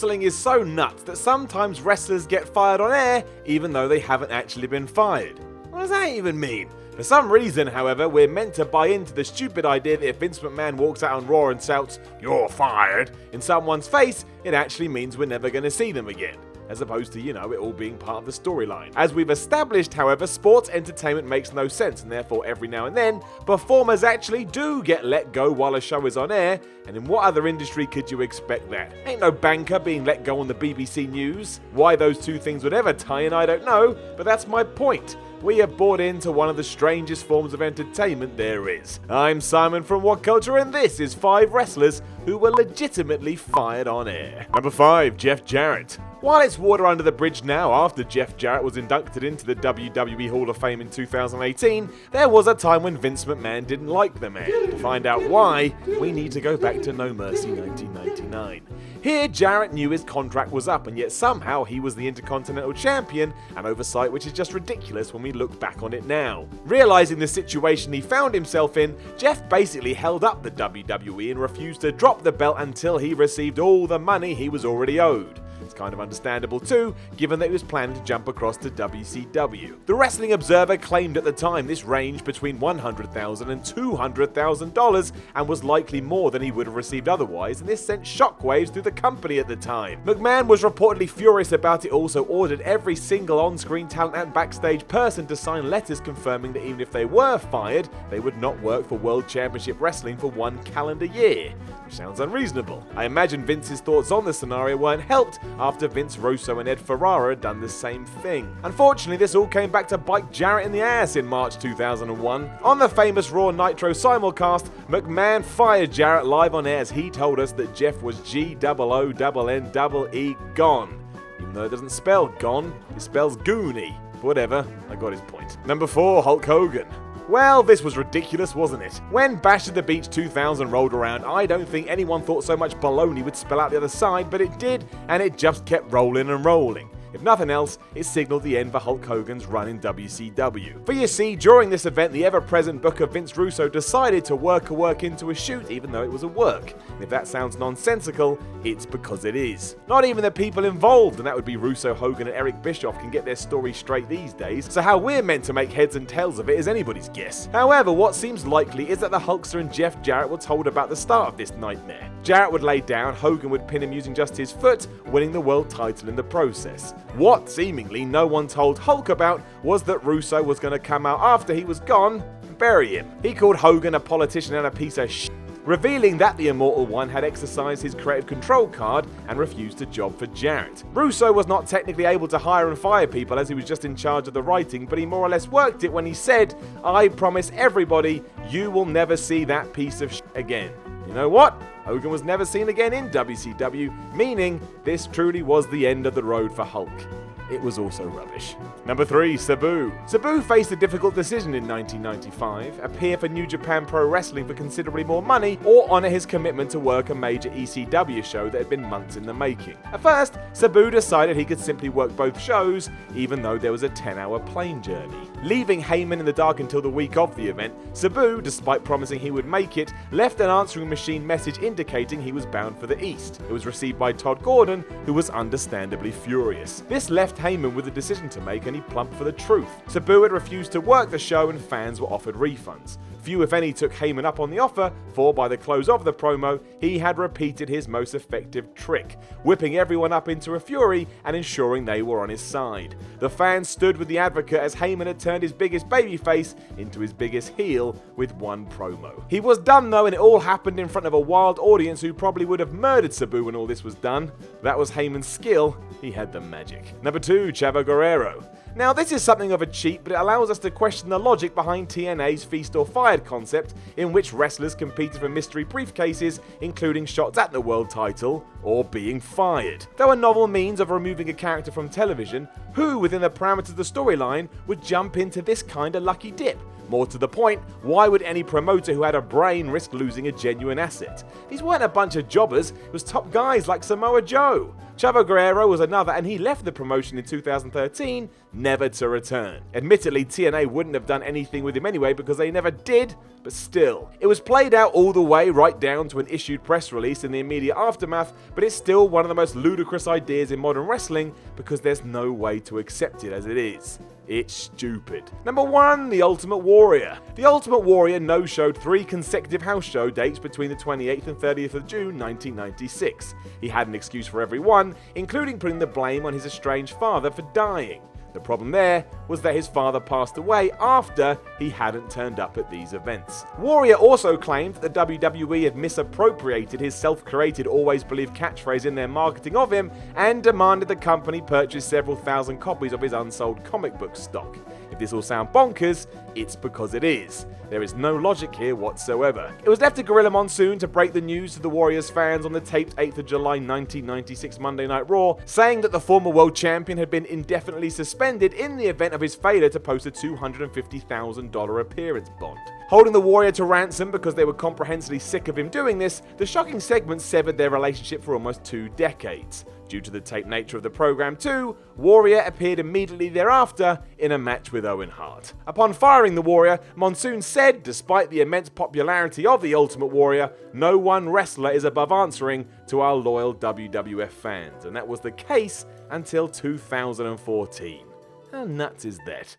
Wrestling is so nuts that sometimes wrestlers get fired on air even though they haven't actually been fired. What does that even mean? For some reason, however, we're meant to buy into the stupid idea that if Vince McMahon walks out on Raw and shouts, "You're fired," in someone's face, it actually means we're never going to see them again. As opposed to, it all being part of the storyline. As we've established, however, sports entertainment makes no sense, and therefore every now and then, performers actually do get let go while a show is on air, and in what other industry could you expect that? Ain't no banker being let go on the BBC News. Why those two things would ever tie in, I don't know, but that's my point. We are bought into one of the strangest forms of entertainment there is. I'm Simon from WhatCulture, and this is 5 wrestlers who were legitimately fired on air. Number 5, Jeff Jarrett. While it's water under the bridge now after Jeff Jarrett was inducted into the WWE Hall of Fame in 2018, there was a time when Vince McMahon didn't like the man. To find out why, we need to go back to No Mercy 1999. Here, Jarrett knew his contract was up, and yet somehow he was the Intercontinental Champion, an oversight which is just ridiculous when we look back on it now. Realizing the situation he found himself in, Jeff basically held up the WWE and refused to drop the belt until he received all the money he was already owed. It's kind of understandable too, given that he was planning to jump across to WCW. The Wrestling Observer claimed at the time this ranged between $100,000 and $200,000 and was likely more than he would have received otherwise, and this sent shockwaves through the company at the time. McMahon was reportedly furious about it, also ordered every single on-screen talent and backstage person to sign letters confirming that even if they were fired, they would not work for World Championship Wrestling for 1 calendar year. Which sounds unreasonable. I imagine Vince's thoughts on the scenario weren't helped after Vince Russo and Ed Ferrara had done the same thing. Unfortunately, this all came back to bite Jarrett in the ass in March 2001. On the famous Raw Nitro simulcast, McMahon fired Jarrett live on air as he told us that Jeff was GOONNEE gone. Even though it doesn't spell gone, it spells goony. Whatever, I got his point. Number 4, Hulk Hogan. Well, this was ridiculous, wasn't it? When Bash at the Beach 2000 rolled around, I don't think anyone thought so much baloney would spill out the other side, but it did, and it just kept rolling and rolling. If nothing else, it signaled the end for Hulk Hogan's run in WCW. For you see, during this event, the ever-present booker Vince Russo decided to work a work into a shoot, even though it was a work. And if that sounds nonsensical, it's because it is. Not even the people involved, and that would be Russo, Hogan, and Eric Bischoff, can get their story straight these days, so how we're meant to make heads and tails of it is anybody's guess. However, what seems likely is that the Hulkster and Jeff Jarrett were told about the start of this nightmare. Jarrett would lay down, Hogan would pin him using just his foot, winning the world title in the process. What, seemingly, no one told Hulk about was that Russo was going to come out after he was gone and bury him. He called Hogan a politician and a piece of shit, revealing that the Immortal One had exercised his creative control card and refused a job for Jarrett. Russo was not technically able to hire and fire people as he was just in charge of the writing, but he more or less worked it when he said, "I promise everybody, you will never see that piece of shit again." You know what? Hogan was never seen again in WCW, meaning this truly was the end of the road for Hulk. It was also rubbish. Number 3, Sabu. Sabu faced a difficult decision in 1995, appear for New Japan Pro Wrestling for considerably more money, or honour his commitment to work a major ECW show that had been months in the making. At first, Sabu decided he could simply work both shows, even though there was a 10-hour plane journey. Leaving Heyman in the dark until the week of the event, Sabu, despite promising he would make it, left an answering machine message indicating he was bound for the East. It was received by Todd Gordon, who was understandably furious. This left Heyman with a decision to make, and he plumped for the truth. Sabu had refused to work the show and fans were offered refunds. Few, if any, took Heyman up on the offer, for by the close of the promo, he had repeated his most effective trick, whipping everyone up into a fury and ensuring they were on his side. The fans stood with the advocate as Heyman had turned his biggest babyface into his biggest heel with one promo. He was done though, and it all happened in front of a wild audience who probably would have murdered Sabu when all this was done. That was Heyman's skill. He had the magic. Number 2, Chavo Guerrero. Now, this is something of a cheat, but it allows us to question the logic behind TNA's Feast or Fired concept, in which wrestlers competed for mystery briefcases, including shots at the world title, or being fired. Though a novel means of removing a character from television, who, within the parameters of the storyline, would jump into this kind of lucky dip? More to the point, why would any promoter who had a brain risk losing a genuine asset? These weren't a bunch of jobbers, it was top guys like Samoa Joe. Chavo Guerrero was another, and he left the promotion in 2013, never to return. Admittedly, TNA wouldn't have done anything with him anyway because they never did, but still. It was played out all the way right down to an issued press release in the immediate aftermath, but it's still one of the most ludicrous ideas in modern wrestling because there's no way to accept it as it is. It's stupid. Number 1, The Ultimate Warrior. The Ultimate Warrior no-showed 3 consecutive house show dates between the 28th and 30th of June 1996. He had an excuse for every one, including putting the blame on his estranged father for dying. The problem there was that his father passed away after he hadn't turned up at these events. Warrior also claimed that the WWE had misappropriated his self-created always believe catchphrase in their marketing of him and demanded the company purchase several thousand copies of his unsold comic book stock. If this all sounds bonkers, it's because it is. There is no logic here whatsoever. It was left to Gorilla Monsoon to break the news to the Warriors fans on the taped 8th of July 1996 Monday Night Raw, saying that the former world champion had been indefinitely suspended in the event of his failure to post a $250,000 appearance bond. Holding the Warrior to ransom because they were comprehensively sick of him doing this, the shocking segment severed their relationship for almost 2 decades. Due to the taped nature of the program too, Warrior appeared immediately thereafter in a match with Owen Hart. Upon firing the Warrior, Monsoon said, despite the immense popularity of the Ultimate Warrior, no one wrestler is above answering to our loyal WWF fans, and that was the case until 2014. How nuts is that?